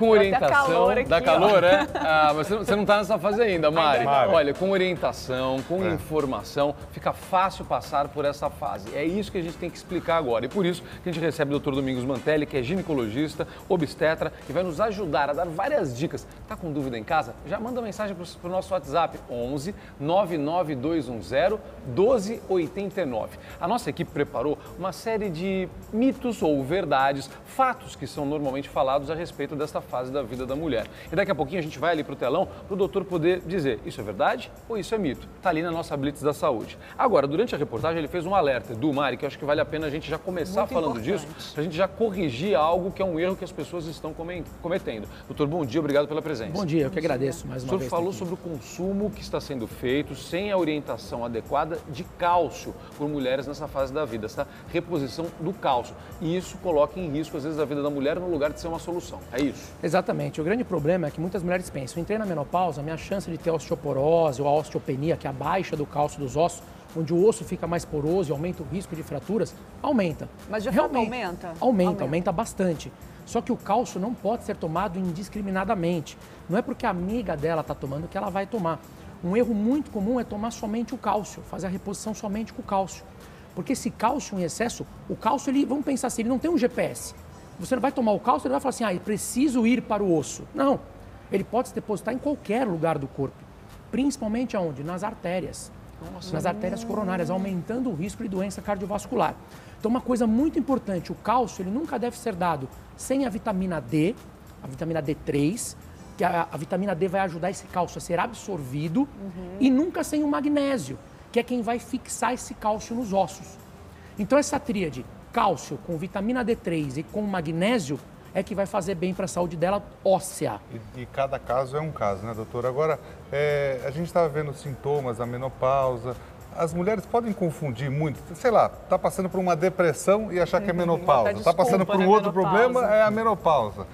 com orientação... Dá calor, né? Mas você não está nessa fase ainda, Mari. Olha, com orientação, com informação, fica fácil passar por essa fase. É isso que a gente tem que explicar agora. E por isso que a gente recebe o Dr. Domingos Mantelli, que é ginecologista, obstetra, e vai nos ajudar a dar várias dicas. Tá com dúvida em casa? Já manda mensagem para o nosso WhatsApp, 11 99210 1289. A nossa equipe preparou uma série de mitos ou verdades, fatos que são normalmente falados a respeito desta fase da vida da mulher. E daqui a pouquinho a gente vai ali para o telão para o doutor poder dizer isso é verdade ou isso é mito. Está ali na nossa Blitz da Saúde. Agora, durante a reportagem ele fez um alerta do Mari, que eu acho que vale a pena a gente já começar muito falando importante disso, para a gente já corrigir algo que é um erro que as pessoas estão cometendo. Doutor, bom dia, obrigado pela presença. Bom dia, eu que agradeço mais uma vez. O senhor falou sobre o consumo que está sendo feito sem a orientação adequada de cálcio por mulheres nessa fase da vida, essa reposição do cálcio. E isso coloca em risco, às vezes, a vida da mulher no lugar de ser uma solução. É isso? Exatamente. O grande problema é que muitas mulheres pensam, entrei na menopausa, minha chance de ter osteoporose ou a osteopenia, que é a baixa do cálcio dos ossos, onde o osso fica mais poroso e aumenta o risco de fraturas, aumenta. Mas de fato aumenta? Aumenta bastante. Só que o cálcio não pode ser tomado indiscriminadamente. Não é porque a amiga dela está tomando que ela vai tomar. Um erro muito comum é tomar somente o cálcio, fazer a reposição somente com o cálcio. Porque esse cálcio em excesso, o cálcio, vamos pensar assim, ele não tem um GPS. Você não vai tomar o cálcio, ele vai falar assim, preciso ir para o osso. Não, ele pode se depositar em qualquer lugar do corpo. Principalmente aonde? Nas artérias. Nas artérias coronárias, aumentando o risco de doença cardiovascular. Então, uma coisa muito importante, o cálcio, ele nunca deve ser dado sem a vitamina D, a vitamina D3, que a vitamina D vai ajudar esse cálcio a ser absorvido, e nunca sem o magnésio, que é quem vai fixar esse cálcio nos ossos. Então, essa tríade, cálcio com vitamina D3 e com magnésio, é que vai fazer bem para a saúde dela óssea. E cada caso é um caso, né, doutor? Agora, a gente estava vendo sintomas da menopausa. As mulheres podem confundir muito, sei lá, está passando por uma depressão e achar que é menopausa. Está passando por um outro problema, é a menopausa.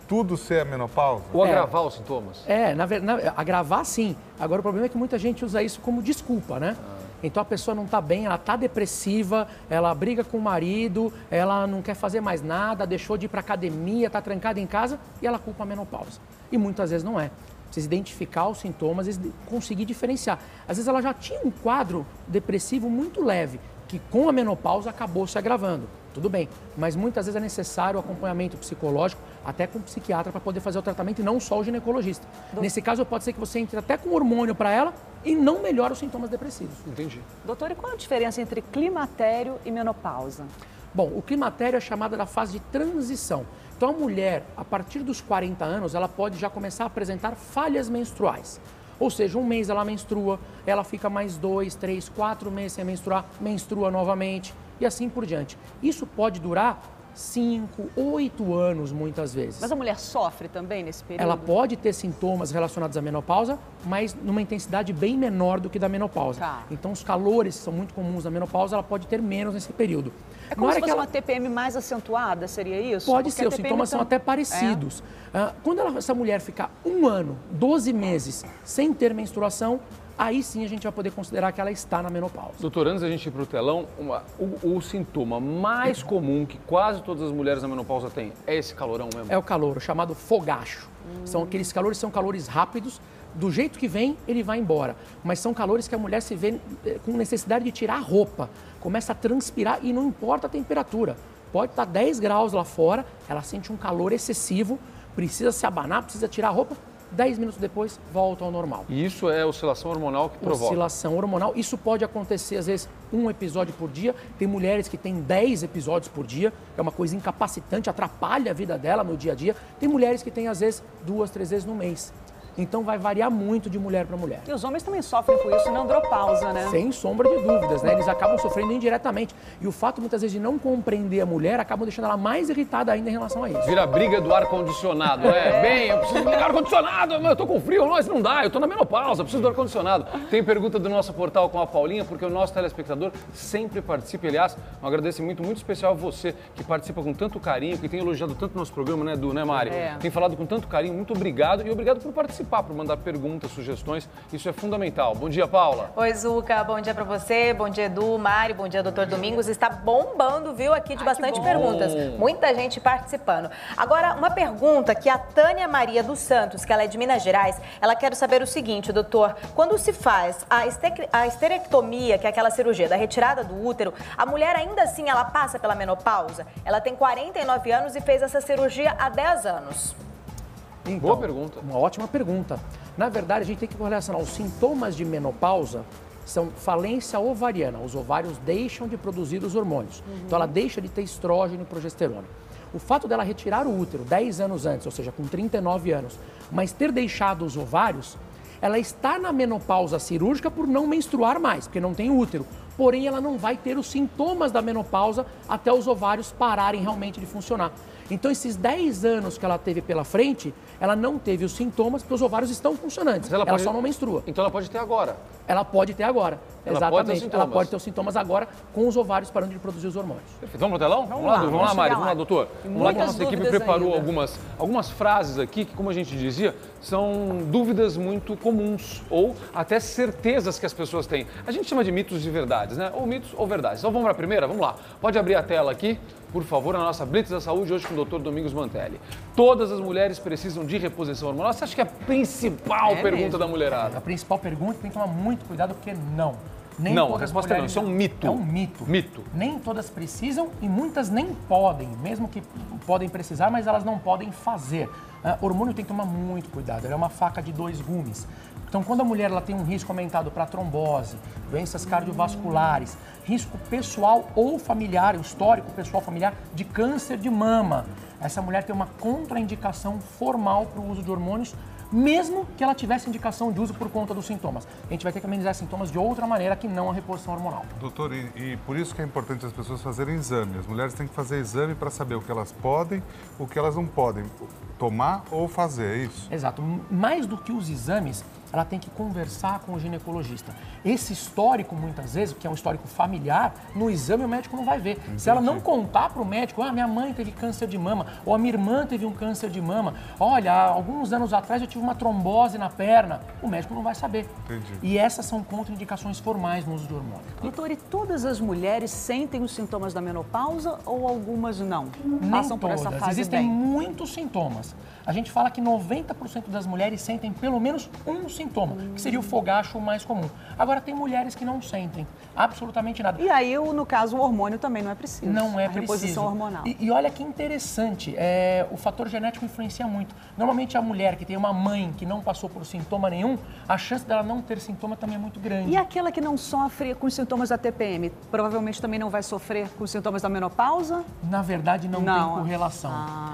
Tudo ser a menopausa? Ou agravar os sintomas? Na verdade, agravar sim. Agora o problema é que muita gente usa isso como desculpa, né? Então a pessoa não está bem, ela está depressiva, ela briga com o marido, ela não quer fazer mais nada, deixou de ir para academia, está trancada em casa e ela culpa a menopausa. E muitas vezes não é. Precisa identificar os sintomas e conseguir diferenciar. Às vezes ela já tinha um quadro depressivo muito leve, que com a menopausa acabou se agravando. Tudo bem, mas muitas vezes é necessário o acompanhamento psicológico, até com o psiquiatra, para poder fazer o tratamento e não só o ginecologista. Nesse caso, pode ser que você entre até com hormônio para ela e não melhore os sintomas depressivos. Entendi. Doutor, e qual a diferença entre climatério e menopausa? Bom, o climatério é chamada da fase de transição. Então, a mulher, a partir dos 40 anos, ela pode já começar a apresentar falhas menstruais. Ou seja, um mês ela menstrua, ela fica mais 2, 3, 4 meses sem menstruar, menstrua novamente e assim por diante. Isso pode durar 5, 8 anos muitas vezes. Mas a mulher sofre também nesse período? Ela pode ter sintomas relacionados à menopausa, mas numa intensidade bem menor do que da menopausa. Tá. Então, os calores que são muito comuns na menopausa, ela pode ter menos nesse período. É como se fosse uma TPM mais acentuada, seria isso? Pode ser, os sintomas são até parecidos. Quando essa mulher ficar 1 ano, 12 meses sem ter menstruação, aí sim a gente vai poder considerar que ela está na menopausa. Doutor, antes da gente ir para o telão, o sintoma mais comum que quase todas as mulheres na menopausa têm é esse calorão mesmo? É o calor, chamado fogacho. São aqueles calores, são calores rápidos, do jeito que vem, ele vai embora. Mas são calores que a mulher se vê com necessidade de tirar a roupa, começa a transpirar e não importa a temperatura. Pode estar 10 graus lá fora, ela sente um calor excessivo, precisa se abanar, precisa tirar a roupa, 10 minutos depois volta ao normal. E isso é oscilação hormonal que provoca? Oscilação hormonal. Isso pode acontecer, às vezes, 1 episódio por dia. Tem mulheres que têm 10 episódios por dia. É uma coisa incapacitante, atrapalha a vida dela no dia a dia. Tem mulheres que têm, às vezes, 2, 3 vezes no mês. Então vai variar muito de mulher para mulher. E os homens também sofrem com isso na andropausa, né? Sem sombra de dúvidas, né? Eles acabam sofrendo indiretamente. E o fato, muitas vezes, de não compreender a mulher, acabam deixando ela mais irritada ainda em relação a isso. Vira a briga do ar-condicionado, né? Bem, eu preciso ligar o ar-condicionado, eu tô com frio, não dá, eu tô na menopausa, preciso do ar-condicionado. Tem pergunta do nosso portal com a Paulinha, porque o nosso telespectador sempre participa. Aliás, um agradecimento muito especial a você, que participa com tanto carinho, que tem elogiado tanto nosso programa, né, Mari? Tem falado com tanto carinho, muito obrigado e obrigado por participar. participar, para mandar perguntas, sugestões. Isso é fundamental. Bom dia, Paula. Oi, Zucca. Bom dia para você. Bom dia, Edu, Mário. Bom dia, doutor Domingos. Está bombando, viu, aqui de bastante perguntas. Muita gente participando. Agora, uma pergunta que a Tânia Maria dos Santos, que ela é de Minas Gerais, ela quer saber o seguinte, doutor. Quando se faz a esterectomia, que é aquela cirurgia da retirada do útero, a mulher ainda assim, ela passa pela menopausa? Ela tem 49 anos e fez essa cirurgia há 10 anos. Então, boa pergunta. Uma ótima pergunta. Na verdade, a gente tem que relacionar os sintomas de menopausa são falência ovariana. Os ovários deixam de produzir os hormônios. Então, ela deixa de ter estrógeno e progesterona. O fato dela retirar o útero 10 anos antes, ou seja, com 39 anos, mas ter deixado os ovários, ela está na menopausa cirúrgica por não menstruar mais, porque não tem útero. Porém, ela não vai ter os sintomas da menopausa até os ovários pararem realmente de funcionar. Então, esses 10 anos que ela teve pela frente, ela não teve os sintomas, porque os ovários estão funcionantes. Ela só não menstrua. Então, ela pode ter agora. Ela pode ter agora. Ela Exatamente. pode ter os ela pode ter os sintomas agora com os ovários parando de produzir os hormônios. Perfeito. Vamos pro telão? Vamos lá, Mari. Vamos lá, doutor. Vamos lá que a nossa equipe preparou algumas frases aqui que, como a gente dizia, são dúvidas muito comuns ou até certezas que as pessoas têm. A gente chama de mitos de verdades, né? Ou mitos ou verdades. Então vamos para a primeira? Vamos lá. Pode abrir a tela aqui, por favor, na nossa Blitz da Saúde, hoje com o Dr. Domingos Mantelli. Todas as mulheres precisam de reposição hormonal? Você acha que é a principal pergunta da mulherada? A principal pergunta, tem que tomar muito cuidado, porque não. Não, a resposta é não, isso é um mito. É um mito. Mito. Nem todas precisam e muitas nem podem, mesmo que podem precisar, mas elas não podem fazer. Hormônio tem que tomar muito cuidado, ele é uma faca de 2 gumes. Então, quando a mulher ela tem um risco aumentado para trombose, doenças cardiovasculares, risco pessoal ou familiar, o histórico pessoal familiar de câncer de mama, essa mulher tem uma contraindicação formal para o uso de hormônios, mesmo que ela tivesse indicação de uso por conta dos sintomas. A gente vai ter que amenizar sintomas de outra maneira que não a reposição hormonal. Doutor, e por isso que é importante as pessoas fazerem exame. As mulheres têm que fazer exame para saber o que elas podem, o que elas não podem tomar ou fazer, é isso? Exato. Mais do que os exames, ela tem que conversar com o ginecologista. Esse histórico, muitas vezes, que é um histórico familiar, no exame o médico não vai ver. Entendi. Se ela não contar para o médico, minha mãe teve câncer de mama, ou a minha irmã teve um câncer de mama, olha, há alguns anos atrás eu tive uma trombose na perna, o médico não vai saber. Entendi. E essas são contraindicações formais no uso de hormônio. Doutor, e todas as mulheres sentem os sintomas da menopausa ou algumas não? Nem Passam todas. por essa fase Existem bem? muitos sintomas. A gente fala que 90% das mulheres sentem pelo menos um sintoma, que seria o fogacho mais comum. Agora, tem mulheres que não sentem absolutamente nada. E aí, no caso, o hormônio também não é preciso. Não é a preciso. reposição hormonal. E olha que interessante, o fator genético influencia muito. Normalmente, a mulher que tem uma mãe que não passou por sintoma nenhum, a chance dela não ter sintoma também é muito grande. E aquela que não sofre com os sintomas da TPM, provavelmente também não vai sofrer com os sintomas da menopausa? Na verdade, não tem correlação.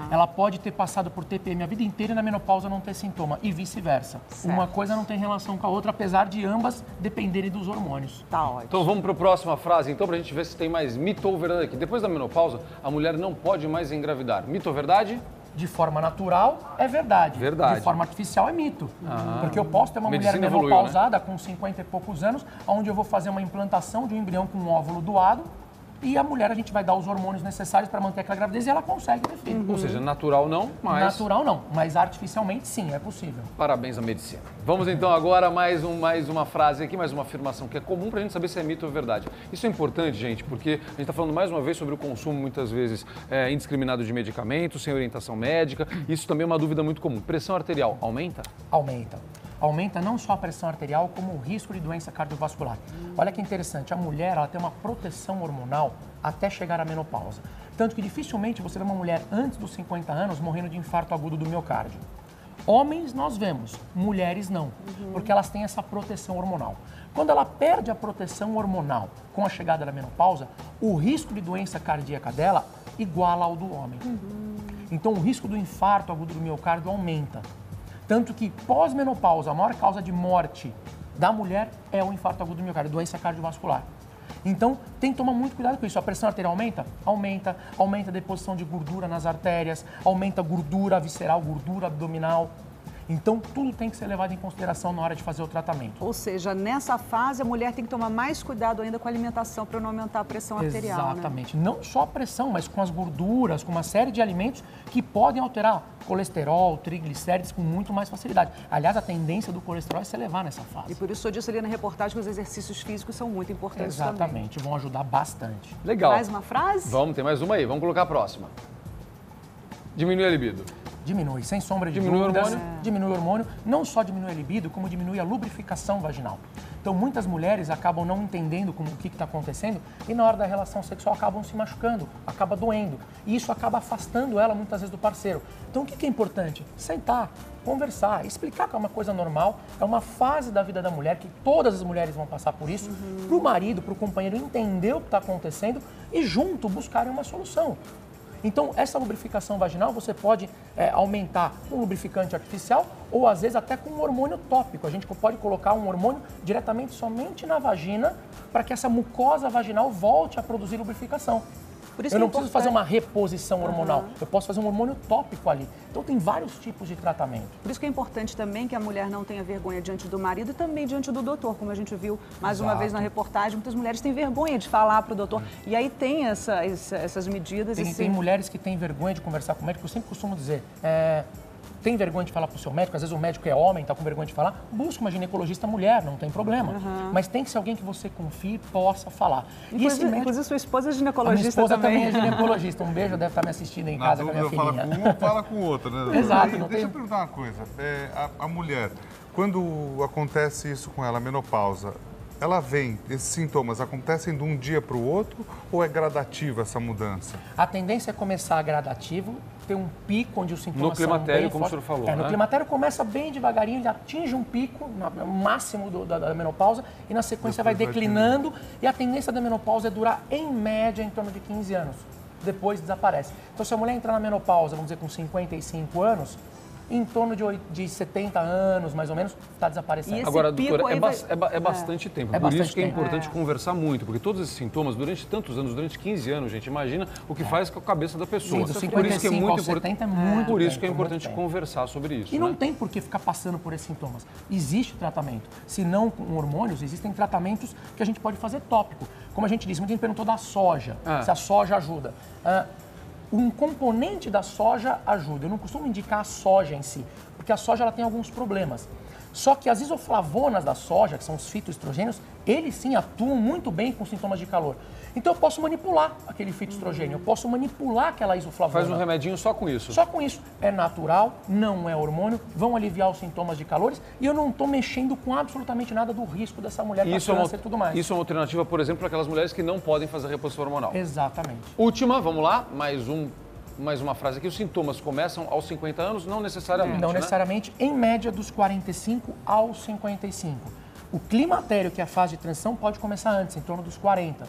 Ela pode ter passado por TPM a vida inteira e na menopausa não ter sintoma, e vice-versa. Uma coisa não tem relação com a outra, apesar de ambas dependerem dos hormônios. Tá ótimo. Então vamos para a próxima frase, então, para a gente ver se tem mais mito ou verdade aqui. Depois da menopausa, a mulher não pode mais engravidar. Mito ou verdade? De forma natural, é verdade. Verdade. De forma artificial, é mito. Porque eu posso ter uma mulher Medicina evoluiu, menopausada com 50 e poucos anos, onde eu vou fazer uma implantação de um embrião com um óvulo doado, e a mulher, a gente vai dar os hormônios necessários para manter aquela gravidez e ela consegue ter filho. Ou seja, natural não, mas... Natural não, mas artificialmente sim, é possível. Parabéns à medicina. Vamos então agora mais uma frase aqui, mais uma afirmação que é comum para a gente saber se é mito ou verdade. Isso é importante, gente, porque a gente está falando mais uma vez sobre o consumo, muitas vezes, indiscriminado de medicamentos, sem orientação médica. Isso também é uma dúvida muito comum. Pressão arterial aumenta? Aumenta. Aumenta não só a pressão arterial, como o risco de doença cardiovascular. Olha que interessante, a mulher ela tem uma proteção hormonal até chegar à menopausa. Tanto que dificilmente você vê uma mulher antes dos 50 anos morrendo de infarto agudo do miocárdio. Homens nós vemos, mulheres não, porque elas têm essa proteção hormonal. Quando ela perde a proteção hormonal com a chegada da menopausa, o risco de doença cardíaca dela iguala ao do homem. Então o risco do infarto agudo do miocárdio aumenta. Tanto que pós-menopausa, a maior causa de morte da mulher é o infarto agudo do miocárdio, doença cardiovascular. Então, tem que tomar muito cuidado com isso. A pressão arterial aumenta? Aumenta. Aumenta a deposição de gordura nas artérias, aumenta a gordura visceral, gordura abdominal. Então, tudo tem que ser levado em consideração na hora de fazer o tratamento. Ou seja, nessa fase, a mulher tem que tomar mais cuidado ainda com a alimentação para não aumentar a pressão arterial, Exatamente. Né? Não só a pressão, mas com as gorduras, com uma série de alimentos que podem alterar colesterol, triglicérides com muito mais facilidade. Aliás, a tendência do colesterol é se elevar nessa fase. E por isso eu disse ali na reportagem que os exercícios físicos são muito importantes também. Exatamente, vão ajudar bastante. Legal. Mais uma frase? Vamos, tem mais uma aí. Vamos colocar a próxima. Diminui a libido. Diminui, sem sombra de Diminui dúvidas. o hormônio? Diminui o hormônio. Não só diminui a libido, como diminui a lubrificação vaginal. Então, muitas mulheres acabam não entendendo o que está acontecendo e na hora da relação sexual acabam se machucando, acaba doendo. E isso acaba afastando ela muitas vezes do parceiro. Então, o que é importante? Sentar, conversar, explicar que é uma coisa normal, é uma fase da vida da mulher, que todas as mulheres vão passar por isso, para o marido, para o companheiro entender o que está acontecendo e junto buscarem uma solução. Então, essa lubrificação vaginal você pode aumentar com lubrificante artificial ou, às vezes, até com um hormônio tópico. A gente pode colocar um hormônio diretamente somente na vagina para que essa mucosa vaginal volte a produzir lubrificação. Por isso Eu não preciso fazer uma reposição hormonal, eu posso fazer um hormônio tópico ali. Então, tem vários tipos de tratamento. Por isso que é importante também que a mulher não tenha vergonha diante do marido e também diante do doutor, como a gente viu mais uma vez na reportagem. Muitas mulheres têm vergonha de falar para o doutor. E aí tem essas medidas. Tem mulheres que têm vergonha de conversar com o médico. Eu sempre costumo dizer, tem vergonha de falar para o seu médico, às vezes o médico é homem, está com vergonha de falar, busca uma ginecologista mulher, não tem problema. Mas tem que ser alguém que você confie e possa falar. Inclusive sua esposa é ginecologista também. A minha esposa também é ginecologista. Um beijo, deve estar me assistindo em casa com a minha filhinha. Fala com um, fala com o outro, né? Exato. Deixa eu perguntar uma coisa. A mulher, quando acontece isso com ela, a menopausa, ela vem, esses sintomas acontecem de um dia para o outro ou é gradativa essa mudança? A tendência é começar gradativo, ter um pico onde os sintomas no climatério, são bem como o senhor falou, No climatério começa bem devagarinho, ele atinge um pico, no máximo da menopausa, e na sequência vai declinando, e a tendência da menopausa é durar, em média, em torno de 15 anos. Depois desaparece. Então, se a mulher entrar na menopausa, vamos dizer, com 55 anos, em torno de 70 anos, mais ou menos, está desaparecendo. Agora, doutora, é bastante tempo. Por isso que é importante conversar muito, porque todos esses sintomas, durante tantos anos, durante 15 anos, gente, imagina o que faz com a cabeça da pessoa. Sim, por isso que é muito importante. 70 é muito por isso tempo, que é importante conversar sobre isso. E não tem por que ficar passando por esses sintomas. Existe tratamento. Se não com hormônios, existem tratamentos que a gente pode fazer tópico. Como a gente disse, muita gente perguntou da soja, se a soja ajuda. Um componente da soja ajuda. Eu não costumo indicar a soja em si, porque a soja ela tem alguns problemas. Só que as isoflavonas da soja, que são os fitoestrogênios, eles sim atuam muito bem com sintomas de calor. Então eu posso manipular aquele fitoestrogênio, eu posso manipular aquela isoflavona. Faz um remedinho só com isso? Só com isso. É natural, não é hormônio, vão aliviar os sintomas de calores e eu não estou mexendo com absolutamente nada do risco dessa mulher com câncer e tudo mais. Isso é uma alternativa, por exemplo, para aquelas mulheres que não podem fazer reposição hormonal. Exatamente. Última, vamos lá, mais uma frase aqui. Os sintomas começam aos 50 anos? Não necessariamente, Não necessariamente, em média dos 45 aos 55. O climatério, que é a fase de transição, pode começar antes, em torno dos 40.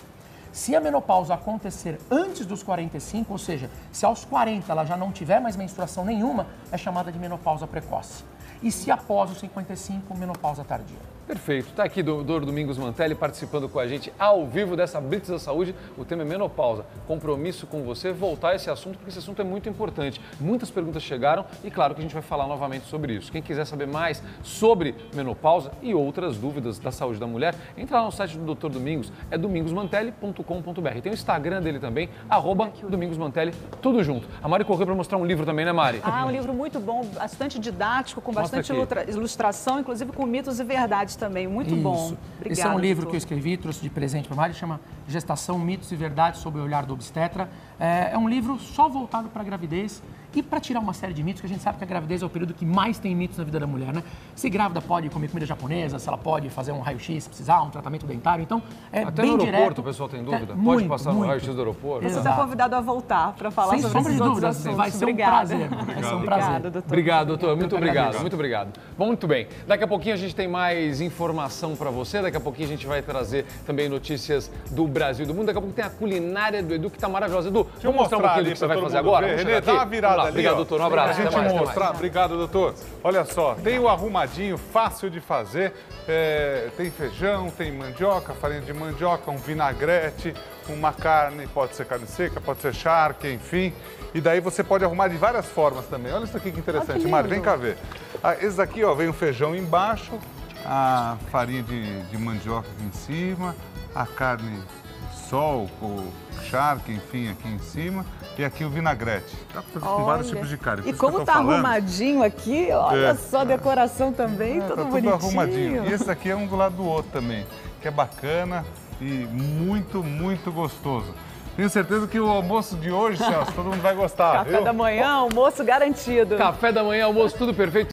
Se a menopausa acontecer antes dos 45, ou seja, se aos 40 ela já não tiver mais menstruação nenhuma, é chamada de menopausa precoce. E se após os 55, menopausa tardia. Perfeito. Está aqui o Dr. Domingos Mantelli participando com a gente ao vivo dessa Blitz da Saúde. O tema é menopausa. Compromisso com você, voltar a esse assunto, porque esse assunto é muito importante. Muitas perguntas chegaram e claro que a gente vai falar novamente sobre isso. Quem quiser saber mais sobre menopausa e outras dúvidas da saúde da mulher, entra lá no site do Dr. Domingos, é domingosmantelli.com.br. Tem o Instagram dele também, @domingosmantelli, tudo junto. A Mari correu para mostrar um livro também, né, Mari? Um livro muito bom, bastante didático, com bastante ilustração, inclusive com mitos e verdades também. Muito bom. Obrigada, Esse é um livro doutor. que eu escrevi, trouxe de presente para a Mari, chama Gestação, Mitos e Verdades sob o Olhar do Obstetra. É um livro só voltado para a gravidez e para tirar uma série de mitos, que a gente sabe que a gravidez é o período que mais tem mitos na vida da mulher, né? Se grávida pode comer comida japonesa, se ela pode fazer um raio-x se precisar, um tratamento dentário, então é até bem no direto. aeroporto o pessoal tem dúvida? Pode Muito, passar no muito. raio-x do aeroporto? Você está convidado a voltar para falar Sem sobre sombra esses de outros dúvidas, assuntos. vai ser Obrigada. um prazer. Vai ser um prazer. Obrigada, doutor. Obrigado, doutor. Muito obrigado, muito obrigado. Bom, muito bem. Daqui a pouquinho a gente tem mais informação para você. Daqui a pouquinho a gente vai trazer também notícias do Brasil e do mundo. Daqui a pouco tem a culinária do Edu, que está maravilhosa. Edu, Vamos mostrar um pouquinho do que você vai fazer agora? Renê, dá uma virada ali. Obrigado, doutor. Um abraço. Pra gente mostrar. Obrigado, doutor. Olha só, tem o arrumadinho, fácil de fazer. Tem feijão, tem mandioca, farinha de mandioca, um vinagrete, uma carne, pode ser carne seca, pode ser charque, enfim. E daí você pode arrumar de várias formas também. Olha isso aqui que interessante. Mari, vem cá ver. Esse daqui, ó, vem o feijão embaixo, a farinha de mandioca aqui em cima, a carne sol, o charque, enfim, aqui em cima, e aqui o vinagrete. Dá pra fazer com vários tipos de carne. E como tá arrumadinho aqui, olha só, a decoração também, tudo bonitinho. Tudo arrumadinho. E esse aqui é um do lado do outro também, que é bacana e muito, muito gostoso. Tenho certeza que o almoço de hoje, Celso, todo mundo vai gostar. Café da manhã, almoço garantido. Café da manhã, almoço, tudo perfeito.